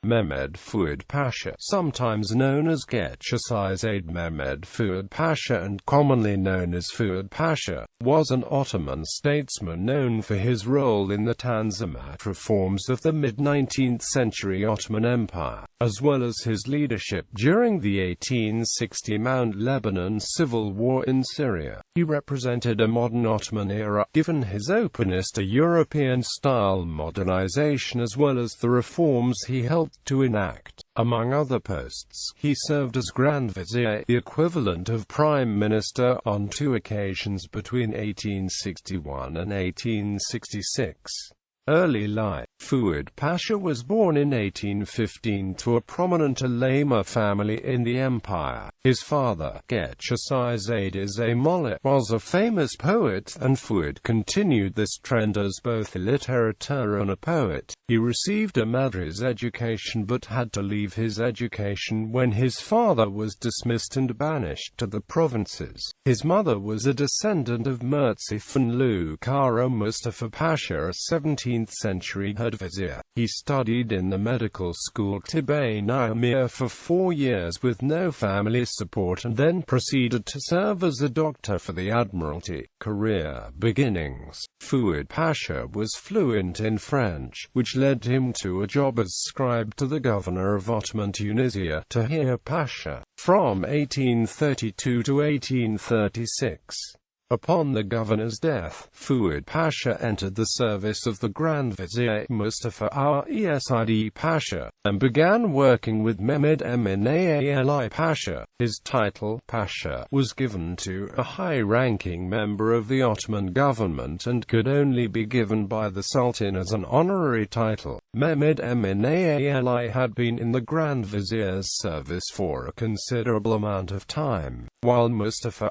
Mehmed Fuad Pasha, sometimes known as Keçecizade Mehmed Fuad Pasha and commonly known as Fuad Pasha, was an Ottoman statesman known for his role in the Tanzimat reforms of the mid-19th century Ottoman Empire, as well as his leadership during the 1860 Mount Lebanon civil war in Syria. He represented a modern Ottoman era, given his openness to European-style modernization as well as the reforms he helped to enact. Among other posts, he served as Grand Vizier, the equivalent of Prime Minister, on 2 occasions between 1861 and 1866. Early life. Fuad Pasha was born in 1815 to a prominent ulama family in the empire. His father, Keçecizade Mehmed, was a famous poet, and Fuad continued this trend as both a litterateur and a poet. He received a madrasa education but had to leave his education when his father was dismissed and banished to the provinces. His mother was a descendant of Mirza Kara Mustafa Pasha, a 17th-century Grand Vizier. He studied in the medical school Tibet for 4 years with no family support and then proceeded to serve as a doctor for the Admiralty. Career beginnings. Fuad Pasha was fluent in French, which led him to a job as scribe to the governor of Ottoman Tunisia, He Pasha, from 1832 to 1836. Upon the governor's death, Fuad Pasha entered the service of the Grand Vizier Mustapha Pasha, and began working with Mehmed Pasha. His title, Pasha, was given to a high-ranking member of the Ottoman government and could only be given by the Sultan as an honorary title. Mehmed had been in the Grand Vizier's service for a considerable amount of time, while Mustafa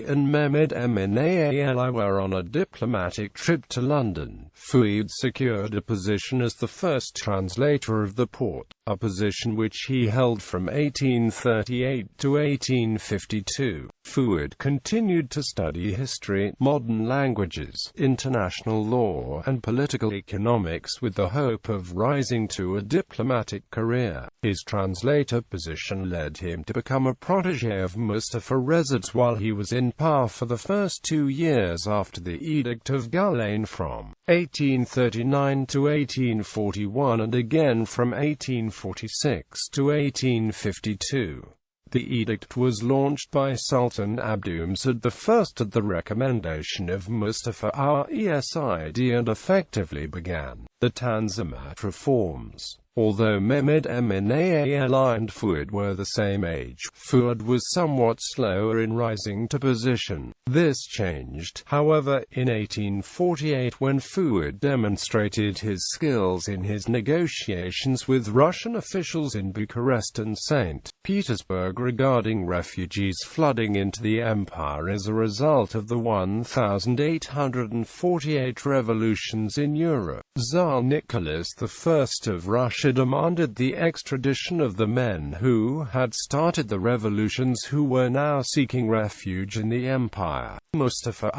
and Mehmed were on a diplomatic trip to London. Fuad secured a position as the first translator of the Porte, a position which he held from 1838 to 1852. Fuad continued to study history, modern languages, international law, and political economics with the hope of rising to a diplomatic career. His translator position led him to become a protégé of Mustafa Reza's while he was in power for the first 2 years after the Edict of Gulain from 1839 to 1841 and again from 1846 to 1852. The edict was launched by Sultan Abdulmajid I at the recommendation of Mustafa and effectively began the Tanzimat reforms. Although Mehmed and Fuad were the same age, Fuad was somewhat slower in rising to position. This changed, however, in 1848 when Fuad demonstrated his skills in his negotiations with Russian officials in Bucharest and St. Petersburg regarding refugees flooding into the empire as a result of the 1848 revolutions in Europe. Tsar Nicholas I of Russia demanded the extradition of the men who had started the revolutions who were now seeking refuge in the empire. Mustafa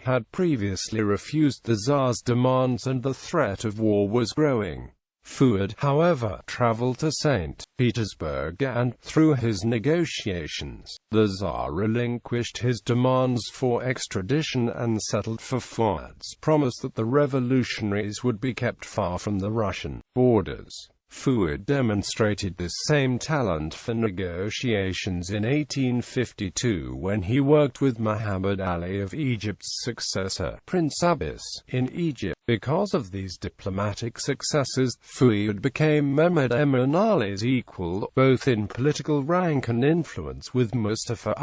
had previously refused the Tsar's demands and the threat of war was growing. Fuad, however, traveled to St. Petersburg and, through his negotiations, the Tsar relinquished his demands for extradition and settled for Fuad's promise that the revolutionaries would be kept far from the Russian borders. Fuad demonstrated this same talent for negotiations in 1852 when he worked with Muhammad Ali of Egypt's successor, Prince Abbas, in Egypt. Because of these diplomatic successes, Fuad became Mehmed Ali's equal, both in political rank and influence with Mustafa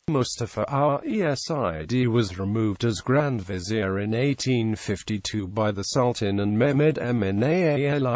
Mustafa was removed as Grand Vizier in 1852 by the Sultan and Mehmed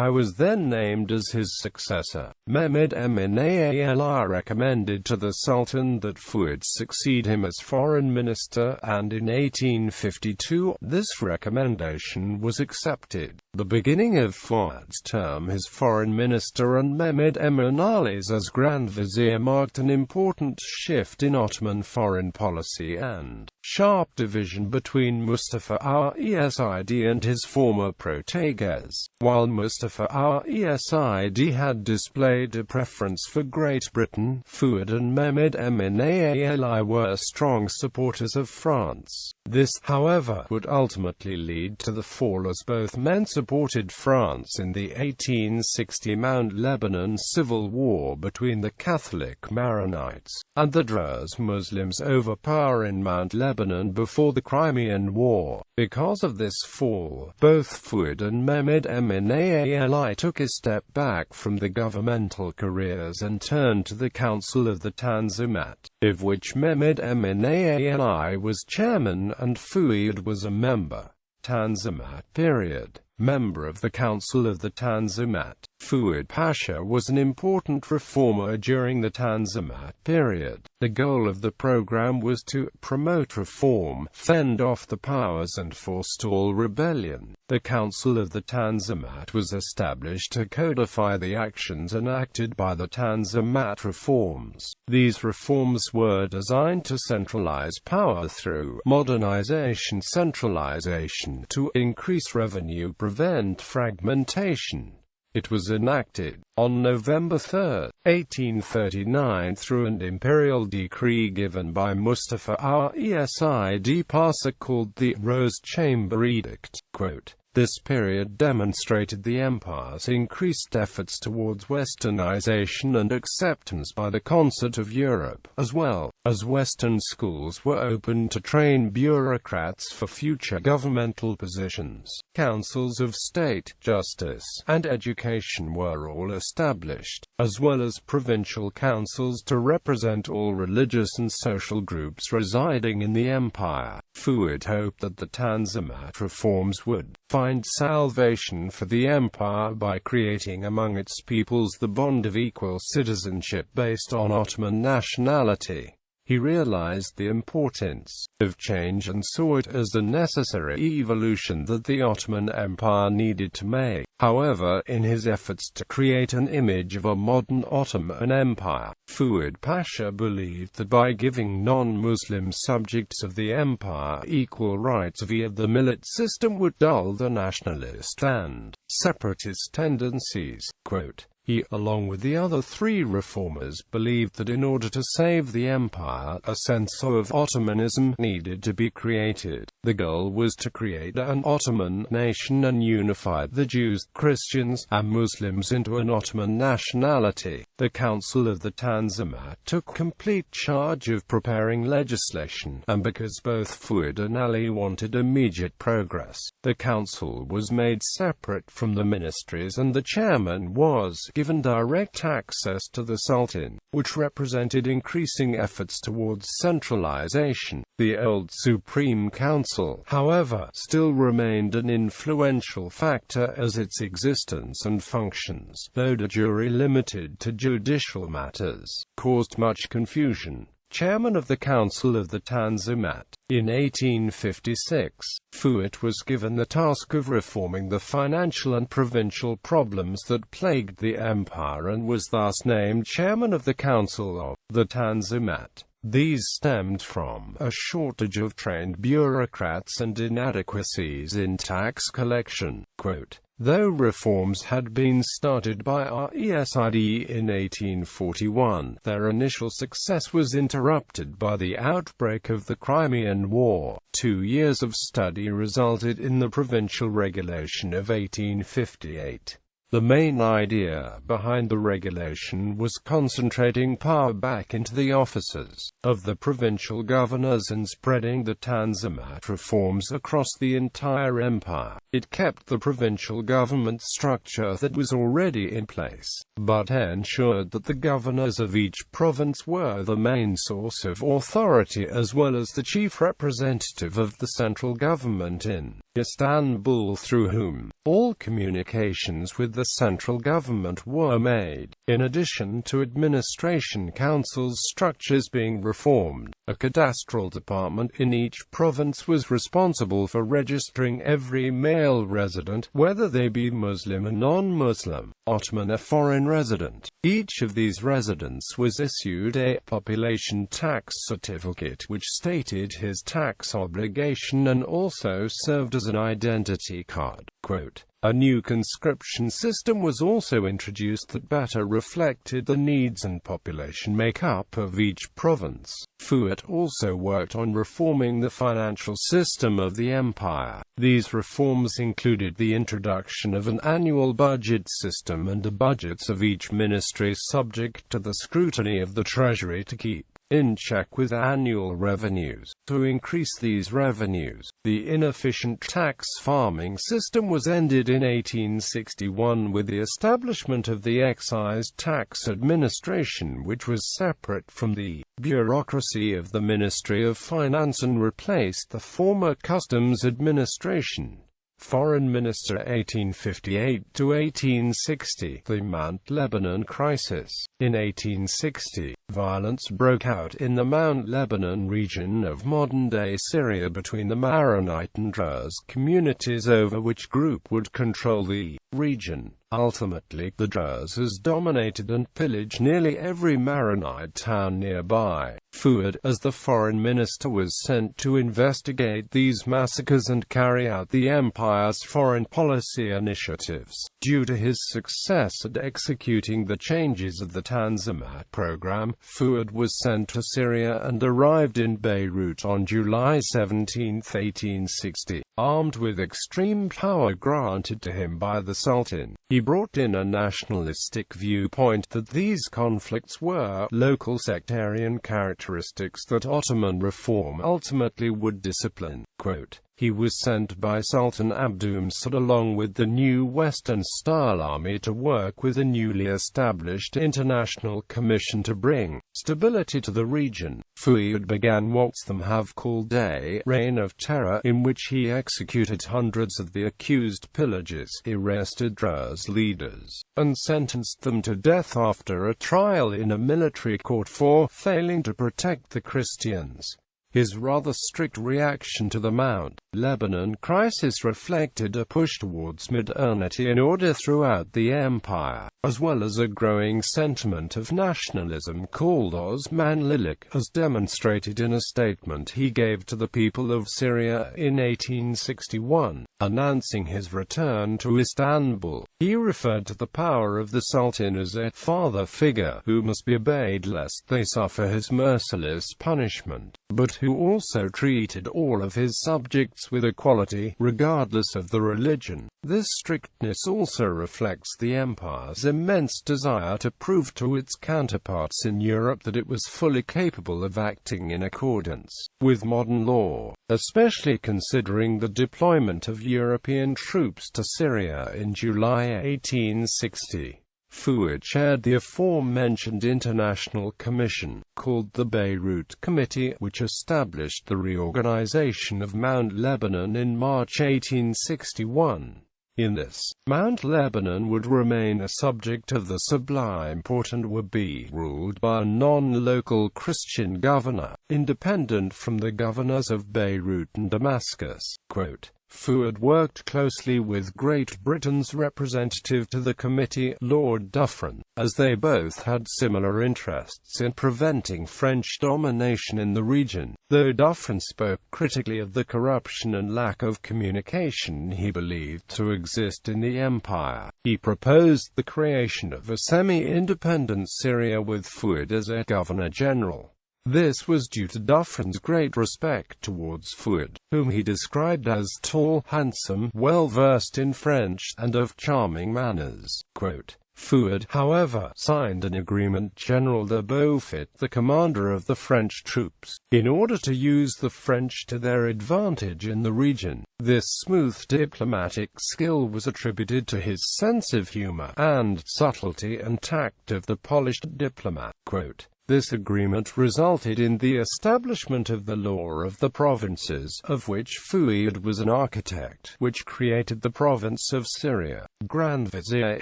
Ali was then named as his successor. Mehmed Emin Ali recommended to the Sultan that Fuad succeed him as foreign minister, and in 1852, this recommendation was accepted. The beginning of Fuad's term as foreign minister and Mehmed Emin Ali's as Grand Vizier marked an important shift in Ottoman foreign policy and sharp division between Mustafa al-Esid and his former proteges. While Mustafa al-Esid had displayed a preference for Great Britain, Fuad and Mehmed Emin Ali were strong supporters of France. This, however, would ultimately lead to the fall as both men supported France in the 1860 Mount Lebanon civil war between the Catholic Maronites and the Druze Muslims over power in Mount Lebanon before the Crimean War. Because of this fall, both Fuad and Mehmed Emin Ali took a step back from the governmental careers and turned to the Council of the Tanzimat, of which Mehmed Emin Ali was chairman and Fuad was a member. Tanzimat period. Member of the Council of the Tanzimat, Fuad Pasha was an important reformer during the Tanzimat period. The goal of the program was to promote reform, fend off the powers and forestall rebellion. The Council of the Tanzimat was established to codify the actions enacted by the Tanzimat reforms. These reforms were designed to centralize power through modernization, centralization to increase revenue, prevent fragmentation. It was enacted on November 3, 1839 through an imperial decree given by Mustafa al-Esid Pasha called the Rose Chamber Edict. Quote, "This period demonstrated the empire's increased efforts towards westernization and acceptance by the concert of Europe, as well as Western schools were opened to train bureaucrats for future governmental positions. Councils of state, justice, and education were all established, as well as provincial councils to represent all religious and social groups residing in the empire." Fuad hoped that the Tanzimat reforms would find salvation for the empire by creating among its peoples the bond of equal citizenship based on Ottoman nationality. He realized the importance of change and saw it as a necessary evolution that the Ottoman Empire needed to make. However, in his efforts to create an image of a modern Ottoman Empire, Fuad Pasha believed that by giving non-Muslim subjects of the empire equal rights via the millet system would dull the nationalist and separatist tendencies. Quote, "He, along with the other three reformers, believed that in order to save the empire, a sense of Ottomanism needed to be created. The goal was to create an Ottoman nation and unify the Jews, Christians, and Muslims into an Ottoman nationality." The Council of the Tanzimat took complete charge of preparing legislation, and because both Fuad and Ali wanted immediate progress, the council was made separate from the ministries and the chairman was given direct access to the Sultan, which represented increasing efforts towards centralization. The old Supreme Council, however, still remained an influential factor as its existence and functions, though de jure limited to judicial matters, caused much confusion. Chairman of the Council of the Tanzimat. In 1856, Fuad was given the task of reforming the financial and provincial problems that plagued the empire and was thus named chairman of the Council of the Tanzimat. These stemmed from a shortage of trained bureaucrats and inadequacies in tax collection. Quote, "Though reforms had been started by Esid in 1841, their initial success was interrupted by the outbreak of the Crimean War. 2 years of study resulted in the provincial regulation of 1858. The main idea behind the regulation was concentrating power back into the offices of the provincial governors and spreading the Tanzimat reforms across the entire empire. It kept the provincial government structure that was already in place, but ensured that the governors of each province were the main source of authority as well as the chief representative of the central government in Istanbul, through whom all communications with the central government were made. In addition to administration councils structures being reformed, a cadastral department in each province was responsible for registering every male resident, whether they be Muslim or non-Muslim, Ottoman or foreign resident. Each of these residents was issued a population tax certificate which stated his tax obligation and also served as an identity card. Quote, a new conscription system was also introduced that better reflected the needs and population makeup of each province. Fuad also worked on reforming the financial system of the empire. These reforms included the introduction of an annual budget system and the budgets of each ministry subject to the scrutiny of the treasury to keep in check with annual revenues. To increase these revenues, the inefficient tax farming system was ended in 1861 with the establishment of the excise tax administration, which was separate from the bureaucracy of the Ministry of Finance and replaced the former customs administration. Foreign Minister 1858 to 1860. The Mount Lebanon crisis. In 1860, violence broke out in the Mount Lebanon region of modern-day Syria between the Maronite and Druze communities over which group would control the region. Ultimately, the Druzes dominated and pillaged nearly every Maronite town nearby. Fuad, as the foreign minister, was sent to investigate these massacres and carry out the empire's foreign policy initiatives. Due to his success at executing the changes of the Tanzimat program, Fuad was sent to Syria and arrived in Beirut on July 17, 1860, armed with extreme power granted to him by the Sultan. He brought in a nationalistic viewpoint that these conflicts were local sectarian characteristics that Ottoman reform ultimately would discipline. Quote, he was sent by Sultan Abdülmecid along with the new Western-style army to work with a newly established international commission to bring stability to the region. Fuad began what some have called a reign of terror, in which he executed hundreds of the accused pillagers, arrested Druze leaders, and sentenced them to death after a trial in a military court for failing to protect the Christians. His rather strict reaction to the Mount Lebanon crisis reflected a push towards modernity in order throughout the empire, as well as a growing sentiment of nationalism called Osmanlilik, as demonstrated in a statement he gave to the people of Syria in 1861, announcing his return to Istanbul. He referred to the power of the Sultan as a father figure who must be obeyed lest they suffer his merciless punishment, but who also treated all of his subjects with equality, regardless of the religion. This strictness also reflects the empire's immense desire to prove to its counterparts in Europe that it was fully capable of acting in accordance with modern law, especially considering the deployment of European troops to Syria in July 1860. Fuad chaired the aforementioned international commission, called the Beirut Committee, which established the reorganization of Mount Lebanon in March 1861. In this, Mount Lebanon would remain a subject of the Sublime Porte and would be ruled by a non-local Christian governor, independent from the governors of Beirut and Damascus. Quote, Fuad worked closely with Great Britain's representative to the committee, Lord Dufferin, as they both had similar interests in preventing French domination in the region. Though Dufferin spoke critically of the corruption and lack of communication he believed to exist in the empire, he proposed the creation of a semi-independent Syria with Fuad as a governor-general. This was due to Dufferin's great respect towards Fuad, whom he described as tall, handsome, well-versed in French, and of charming manners. Quote, Fuad, however, signed an agreement General de Beaufort, the commander of the French troops, in order to use the French to their advantage in the region. This smooth diplomatic skill was attributed to his sense of humor, and subtlety and tact of the polished diplomat. Quote, This agreement resulted in the establishment of the law of the provinces, of which Fuad was an architect, which created the province of Syria. Grand Vizier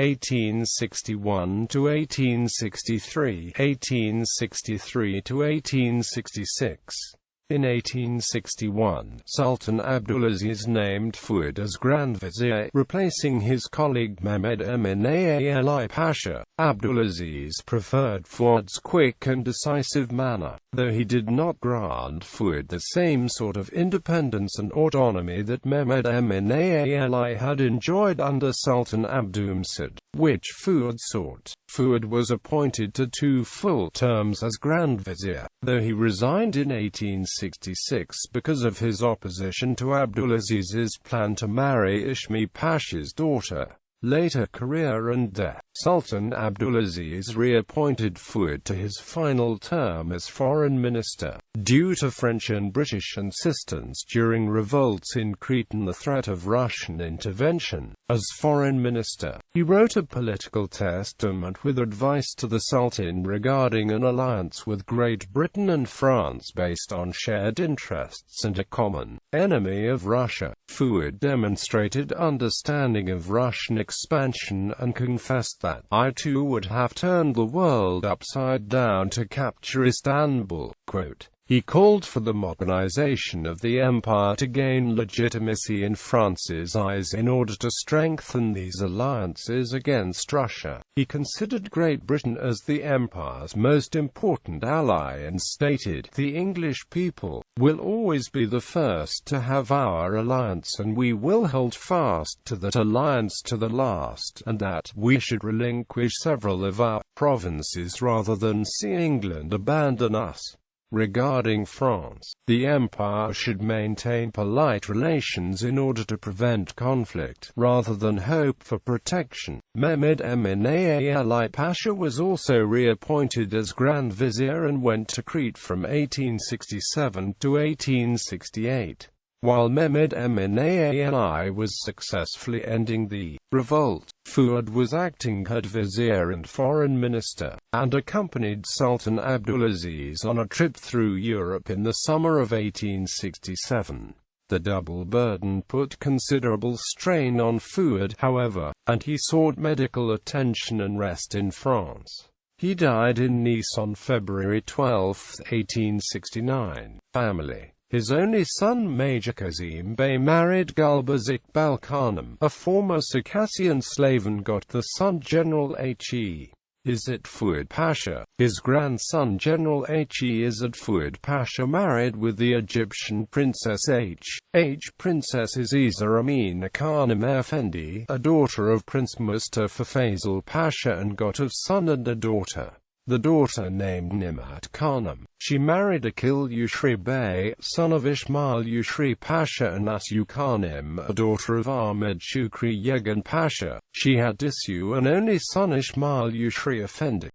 1861 to 1863, 1863 to 1866. In 1861, Sultan Abdulaziz named Fuad as Grand Vizier, replacing his colleague Mehmed Fuad Pasha. Abdulaziz preferred Fuad's quick and decisive manner, though he did not grant Fuad the same sort of independence and autonomy that Mehmed Fuad had enjoyed under Sultan Abdulmecid, which Fuad sought. Fuad was appointed to 2 full terms as Grand Vizier, though he resigned in 1866 because of his opposition to Abdulaziz's plan to marry Ishmi Pasha's daughter. Later career and death. Sultan Abdulaziz reappointed Fuad to his final term as foreign minister. Due to French and British insistence during revolts in Crete and the threat of Russian intervention, as foreign minister, he wrote a political testament with advice to the Sultan regarding an alliance with Great Britain and France based on shared interests and a common enemy of Russia. Fuad demonstrated understanding of Russian expansion and confessed that I too would have turned the world upside down to capture Istanbul. Quote, he called for the modernization of the empire to gain legitimacy in France's eyes in order to strengthen these alliances against Russia. He considered Great Britain as the empire's most important ally and stated, the English people will always be the first to have our alliance and we will hold fast to that alliance to the last, and that we should relinquish several of our provinces rather than see England abandon us. Regarding France, the empire should maintain polite relations in order to prevent conflict, rather than hope for protection. Mehmed Fuad Pasha was also reappointed as Grand Vizier and went to Crete from 1867 to 1868. While Mehmed Fuad was successfully ending the revolt, Fuad was acting head vizier and foreign minister, and accompanied Sultan Abdulaziz on a trip through Europe in the summer of 1867. The double burden put considerable strain on Fuad, however, and he sought medical attention and rest in France. He died in Nice on February 12, 1869. Family. His only son Major Kazim Bey married Gulbazik Balkhanum, a former Circassian slave, and got the son General He. Izzat Fuad Pasha. His grandson General He Izzat Fuad Pasha married with the Egyptian Princess H. Princess Aziza Amina Khanum Effendi, a daughter of Prince Mustafa Faisal Pasha, and got a son and a daughter. The daughter named Nimat Khanum. She married Akil Yushri Bey, son of Ismail Yushri Pasha, and Asu Khanim, a daughter of Ahmed Shukri Yegan Pasha. She had Isu, an only son, Ismail Yushri Effendi.